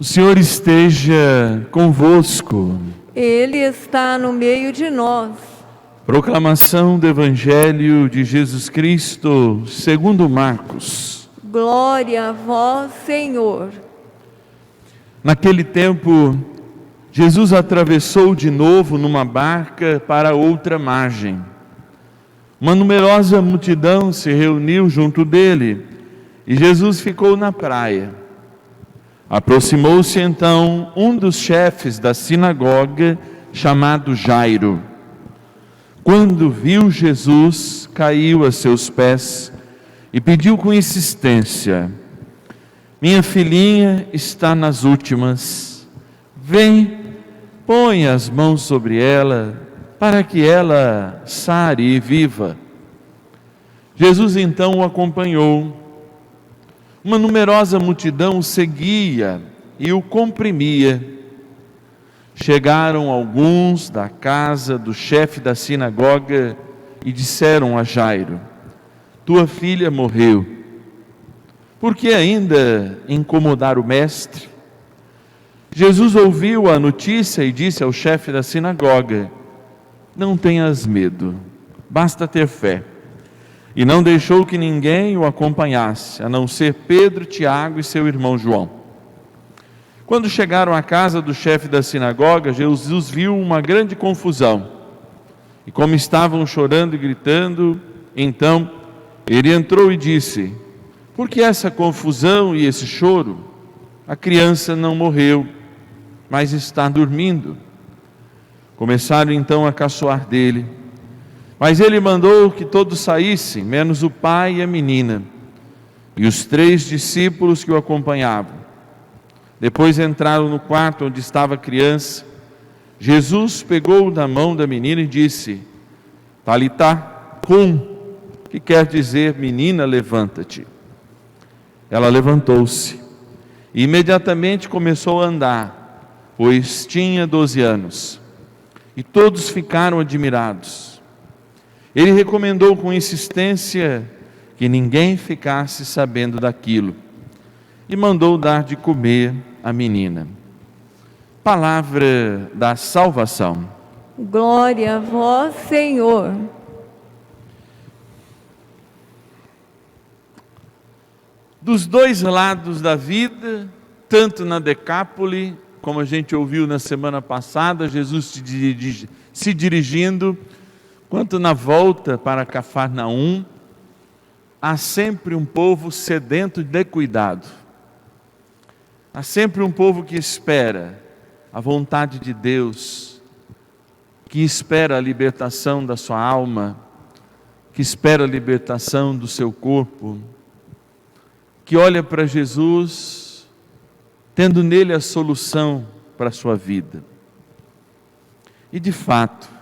O Senhor esteja convosco. Ele está no meio de nós. Proclamação do Evangelho de Jesus Cristo, segundo Marcos. Glória a vós, Senhor. Naquele tempo, Jesus atravessou de novo numa barca para outra margem. Uma numerosa multidão se reuniu junto dele e Jesus ficou na praia. Aproximou-se então um dos chefes da sinagoga, chamado Jairo. Quando viu Jesus, caiu a seus pés e pediu com insistência: minha filhinha está nas últimas. Vem, põe as mãos sobre ela, para que ela sare e viva. Jesus então o acompanhou. Uma numerosa multidão o seguia e o comprimia. Chegaram alguns da casa do chefe da sinagoga e disseram a Jairo: tua filha morreu. Por que ainda incomodar o mestre? Jesus ouviu a notícia e disse ao chefe da sinagoga: não tenhas medo, basta ter fé. E não deixou que ninguém o acompanhasse, a não ser Pedro, Tiago e seu irmão João. Quando chegaram à casa do chefe da sinagoga, Jesus viu uma grande confusão. E como estavam chorando e gritando, então ele entrou e disse: por que essa confusão e esse choro? A criança não morreu, mas está dormindo. Começaram então a caçoar dele. Mas ele mandou que todos saíssem, menos o pai e a menina, e os 3 discípulos que o acompanhavam. Depois entraram no quarto onde estava a criança. Jesus pegou da mão da menina e disse: Talitá cum, que quer dizer: menina, levanta-te. Ela levantou-se e imediatamente começou a andar, pois tinha 12 anos. E todos ficaram admirados. Ele recomendou com insistência que ninguém ficasse sabendo daquilo e mandou dar de comer à menina. Palavra da salvação. Glória a vós, Senhor. Dos dois lados da vida, tanto na Decápole, como a gente ouviu na semana passada, Jesus se dirigindo, quanto na volta para Cafarnaum, há sempre um povo sedento de cuidado. Há sempre um povo que espera a vontade de Deus, que espera a libertação da sua alma, que espera a libertação do seu corpo, que olha para Jesus, tendo nele a solução para a sua vida. E de fato,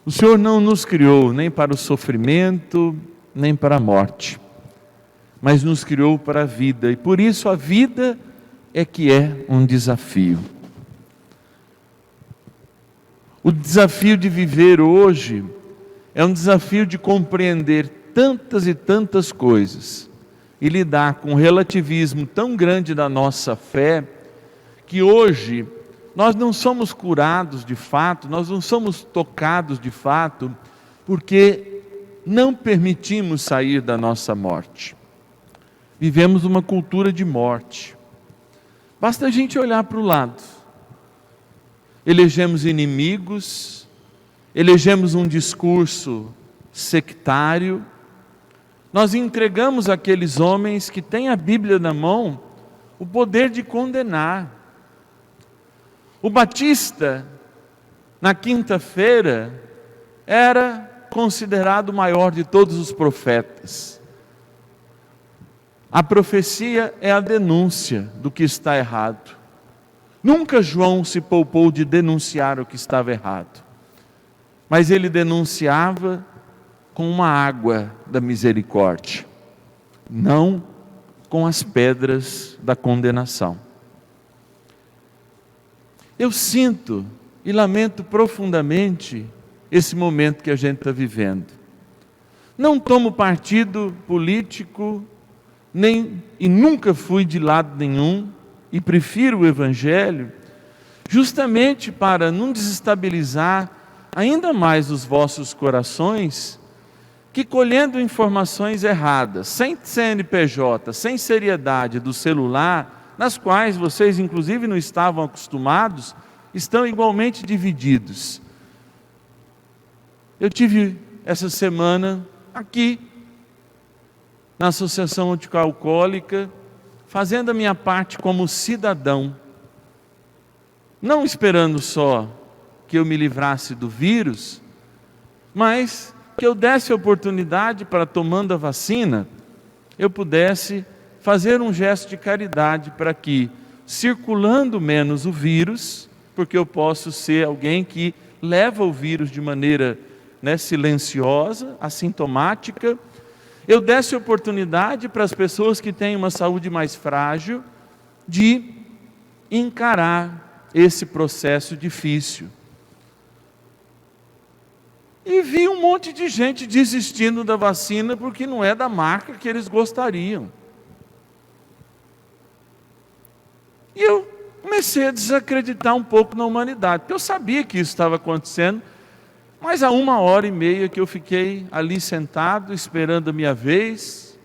o Senhor não nos criou nem para o sofrimento, nem para a morte, mas nos criou para a vida, e por isso a vida é que é um desafio. O desafio de viver hoje é um desafio de compreender tantas e tantas coisas e lidar com um relativismo tão grande da nossa fé, que hoje nós não somos curados de fato, nós não somos tocados de fato, porque não permitimos sair da nossa morte. Vivemos uma cultura de morte. Basta a gente olhar para o lado. Elegemos inimigos, elegemos um discurso sectário. Nós entregamos àqueles homens que têm a Bíblia na mão o poder de condenar. O Batista, na quinta-feira, era considerado o maior de todos os profetas. A profecia é a denúncia do que está errado. Nunca João se poupou de denunciar o que estava errado, mas ele denunciava com uma água da misericórdia, não com as pedras da condenação. Eu sinto e lamento profundamente esse momento que a gente está vivendo. Não tomo partido político, e nunca fui de lado nenhum, e prefiro o Evangelho, justamente para não desestabilizar ainda mais os vossos corações, que colhendo informações erradas, sem CNPJ, sem seriedade do celular, nas quais vocês inclusive não estavam acostumados, estão igualmente divididos. Eu tive essa semana aqui, na Associação Antialcoólica, fazendo a minha parte como cidadão, não esperando só que eu me livrasse do vírus, mas que eu desse oportunidade para, tomando a vacina, eu pudesse fazer um gesto de caridade para que, circulando menos o vírus, porque eu posso ser alguém que leva o vírus de maneira silenciosa, assintomática, eu desse oportunidade para as pessoas que têm uma saúde mais frágil de encarar esse processo difícil. E vi um monte de gente desistindo da vacina porque não é da marca que eles gostariam. E eu comecei a desacreditar um pouco na humanidade, porque eu sabia que isso estava acontecendo, mas há 1h30 que eu fiquei ali sentado, esperando a minha vez,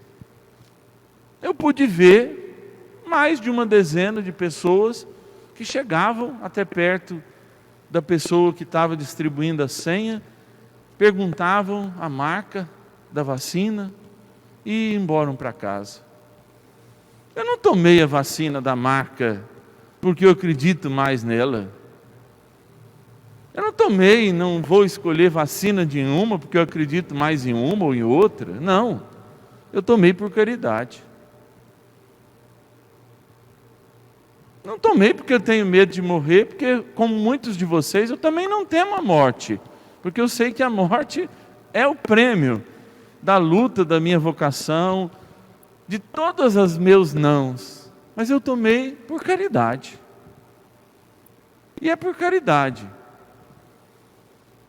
eu pude ver mais de uma dezena de pessoas que chegavam até perto da pessoa que estava distribuindo a senha, perguntavam a marca da vacina e iam embora para casa. Eu não tomei a vacina da marca porque eu acredito mais nela. Eu não tomei, não vou escolher vacina de uma porque eu acredito mais em uma ou em outra. Não, eu tomei por caridade. Não tomei porque eu tenho medo de morrer, porque, como muitos de vocês, eu também não temo a morte, porque eu sei que a morte é o prêmio da luta, da minha vocação, de todos os meus nãos. Mas eu tomei por caridade. E é por caridade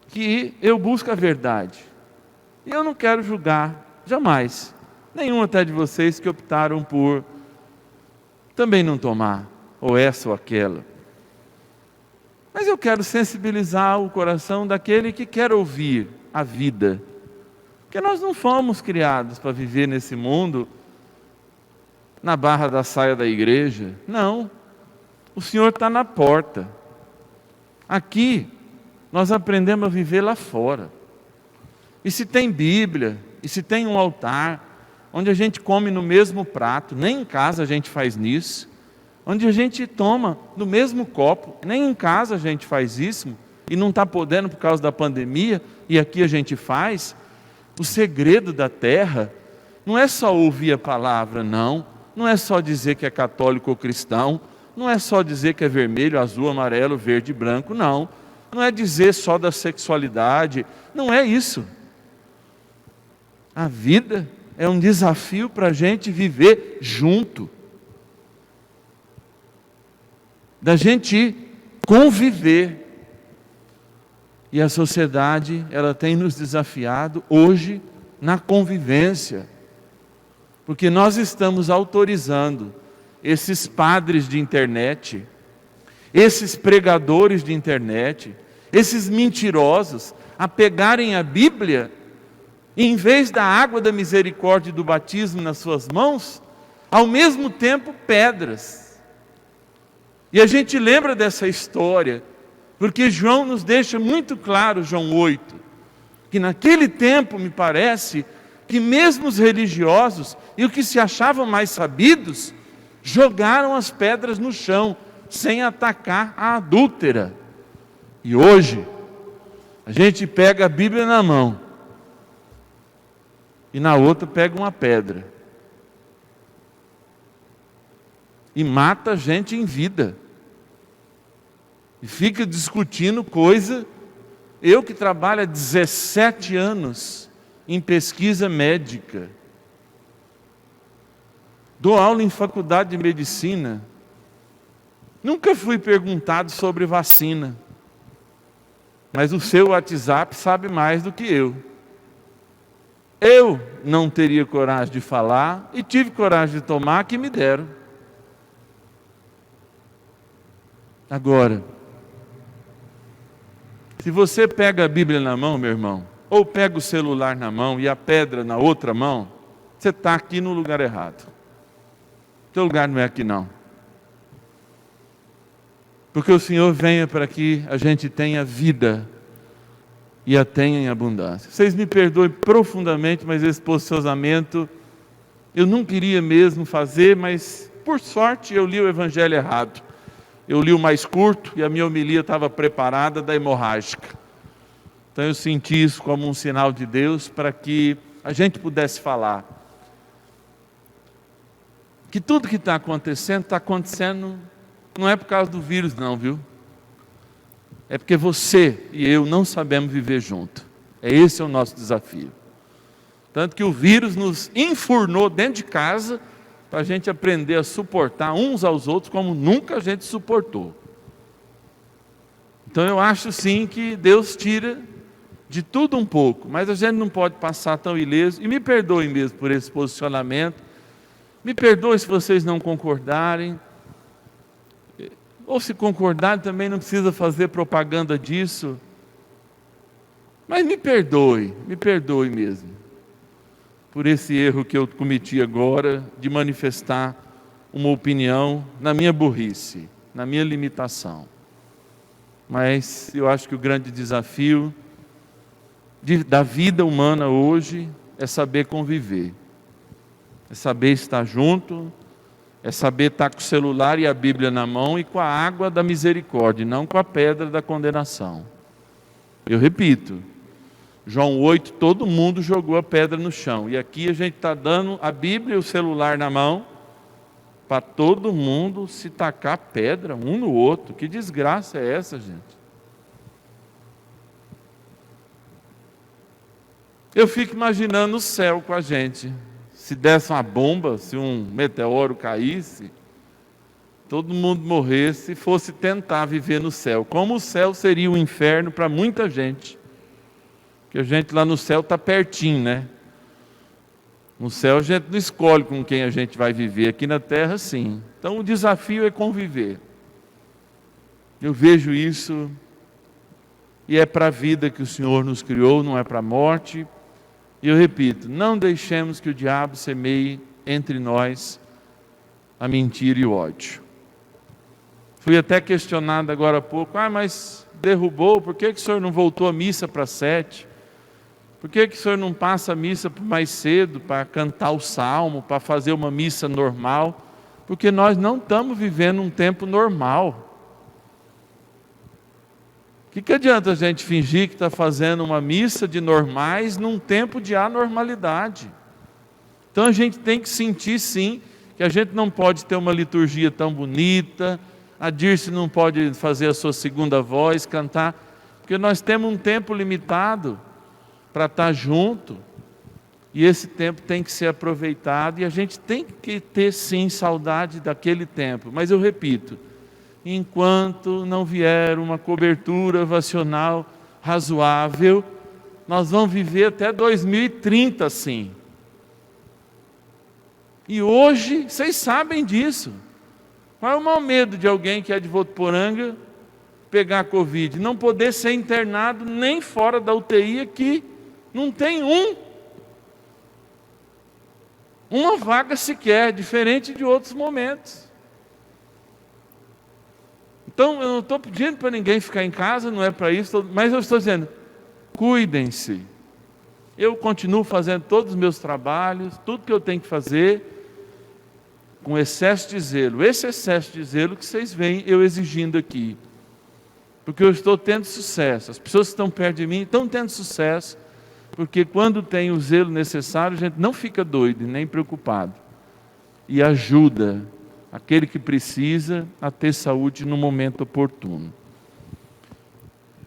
que eu busco a verdade. E eu não quero julgar, jamais, nenhum até de vocês que optaram por também não tomar, ou essa ou aquela. Mas eu quero sensibilizar o coração daquele que quer ouvir a vida. Porque nós não fomos criados para viver nesse mundo na barra da saia da igreja. Não, o Senhor está na porta. Aqui, nós aprendemos a viver lá fora. E se tem Bíblia, e se tem um altar, onde a gente come no mesmo prato, nem em casa a gente faz nisso, onde a gente toma no mesmo copo, nem em casa a gente faz isso, e não está podendo por causa da pandemia, e aqui a gente faz. O segredo da terra não é só ouvir a palavra, não é só dizer que é católico ou cristão, não é só dizer que é vermelho, azul, amarelo, verde e branco, não é dizer só da sexualidade, não é isso. A vida é um desafio para a gente viver junto, da gente conviver. E a sociedade, ela tem nos desafiado hoje na convivência, porque nós estamos autorizando esses padres de internet, esses pregadores de internet, esses mentirosos, a pegarem a Bíblia, e em vez da água da misericórdia e do batismo nas suas mãos, ao mesmo tempo pedras. E a gente lembra dessa história, porque João nos deixa muito claro, João 8, que naquele tempo, me parece, que mesmo os religiosos e os que se achavam mais sabidos, jogaram as pedras no chão, sem atacar a adúltera. E hoje, a gente pega a Bíblia na mão, e na outra pega uma pedra, e mata a gente em vida, e fica discutindo coisa. Eu que trabalho há 17 anos em pesquisa médica, dou aula em faculdade de medicina, nunca fui perguntado sobre vacina, mas o seu WhatsApp sabe mais do que eu. Eu não teria coragem de falar, e tive coragem de tomar, que me deram. Agora, se você pega a Bíblia na mão, meu irmão, ou pega o celular na mão e a pedra na outra mão, você está aqui no lugar errado. O teu lugar não é aqui não. Porque o Senhor venha para que a gente tenha vida e a tenha em abundância. Vocês me perdoem profundamente, mas esse posicionamento eu não queria mesmo fazer, mas por sorte eu li o Evangelho errado. Eu li o mais curto e a minha homilia estava preparada da hemorrágica. Então eu senti isso como um sinal de Deus para que a gente pudesse falar que tudo que está acontecendo, não é por causa do vírus não, viu? É porque você e eu não sabemos viver junto. Esse é o nosso desafio. Tanto que o vírus nos enfurnou dentro de casa para a gente aprender a suportar uns aos outros como nunca a gente suportou. Então eu acho sim que Deus tira de tudo um pouco, mas a gente não pode passar tão ileso, e me perdoem mesmo por esse posicionamento, me perdoem se vocês não concordarem, ou se concordarem também não precisa fazer propaganda disso, mas me perdoe mesmo, por esse erro que eu cometi agora, de manifestar uma opinião na minha burrice, na minha limitação. Mas eu acho que o grande desafio da vida humana hoje é saber conviver, é saber estar junto, é saber estar com o celular e a Bíblia na mão e com a água da misericórdia, não com a pedra da condenação. Eu repito, João 8, todo mundo jogou a pedra no chão, e aqui a gente está dando a Bíblia e o celular na mão, para todo mundo se tacar pedra um no outro. Que desgraça é essa, gente? Eu fico imaginando o céu com a gente. Se desse uma bomba, se um meteoro caísse, todo mundo morresse e fosse tentar viver no céu. Como o céu seria um inferno para muita gente. Porque a gente lá no céu está pertinho, né? No céu a gente não escolhe com quem a gente vai viver, aqui na terra sim. Então o desafio é conviver. Eu vejo isso, e é para a vida que o Senhor nos criou, não é para a morte. E eu repito, não deixemos que o diabo semeie entre nós a mentira e o ódio. Fui até questionado agora há pouco, mas derrubou, por que o senhor não voltou a missa para 7? Por que o senhor não passa a missa mais cedo para cantar o salmo, para fazer uma missa normal? Porque nós não estamos vivendo um tempo normal. O que adianta a gente fingir que está fazendo uma missa de normais num tempo de anormalidade? Então a gente tem que sentir sim, que a gente não pode ter uma liturgia tão bonita, a Dirce não pode fazer a sua segunda voz, cantar, porque nós temos um tempo limitado para estar junto, e esse tempo tem que ser aproveitado, e a gente tem que ter sim saudade daquele tempo, mas eu repito, enquanto não vier uma cobertura vacinal razoável, nós vamos viver até 2030 assim. E hoje, vocês sabem disso. Qual é o maior medo de alguém que é de Votuporanga pegar a Covid? Não poder ser internado nem fora da UTI aqui. Não tem uma vaga sequer, diferente de outros momentos. Então, eu não estou pedindo para ninguém ficar em casa, não é para isso, mas eu estou dizendo, cuidem-se. Eu continuo fazendo todos os meus trabalhos, tudo que eu tenho que fazer, com excesso de zelo. Esse excesso de zelo que vocês veem eu exigindo aqui. Porque eu estou tendo sucesso. As pessoas que estão perto de mim estão tendo sucesso, porque quando tem o zelo necessário, a gente não fica doido, nem preocupado. E ajuda aquele que precisa a ter saúde no momento oportuno.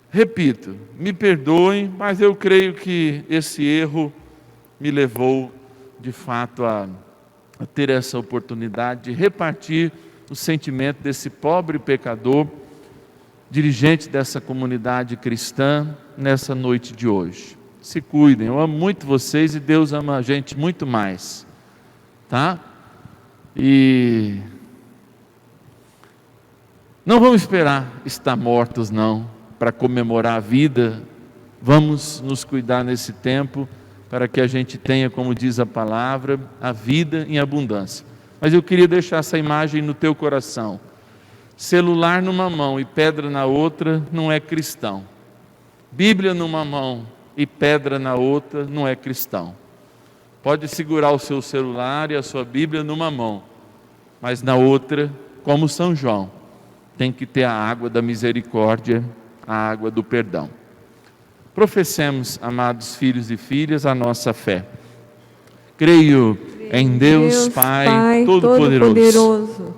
Repito, me perdoem, mas eu creio que esse erro me levou, de fato, a ter essa oportunidade de repartir o sentimento desse pobre pecador, dirigente dessa comunidade cristã, nessa noite de hoje. Se cuidem, eu amo muito vocês e Deus ama a gente muito mais, tá? E Não vamos esperar estar mortos, não, para comemorar a vida. Vamos nos cuidar nesse tempo para que a gente tenha, como diz a palavra, a vida em abundância. Mas eu queria deixar essa imagem no teu coração. Celular numa mão e pedra na outra não é cristão. Bíblia numa mão e pedra na outra não é cristão. Pode segurar o seu celular e a sua Bíblia numa mão, mas na outra, como São João, tem que ter a água da misericórdia, a água do perdão. Professemos, amados filhos e filhas, a nossa fé. Creio em Deus Pai Todo-Poderoso,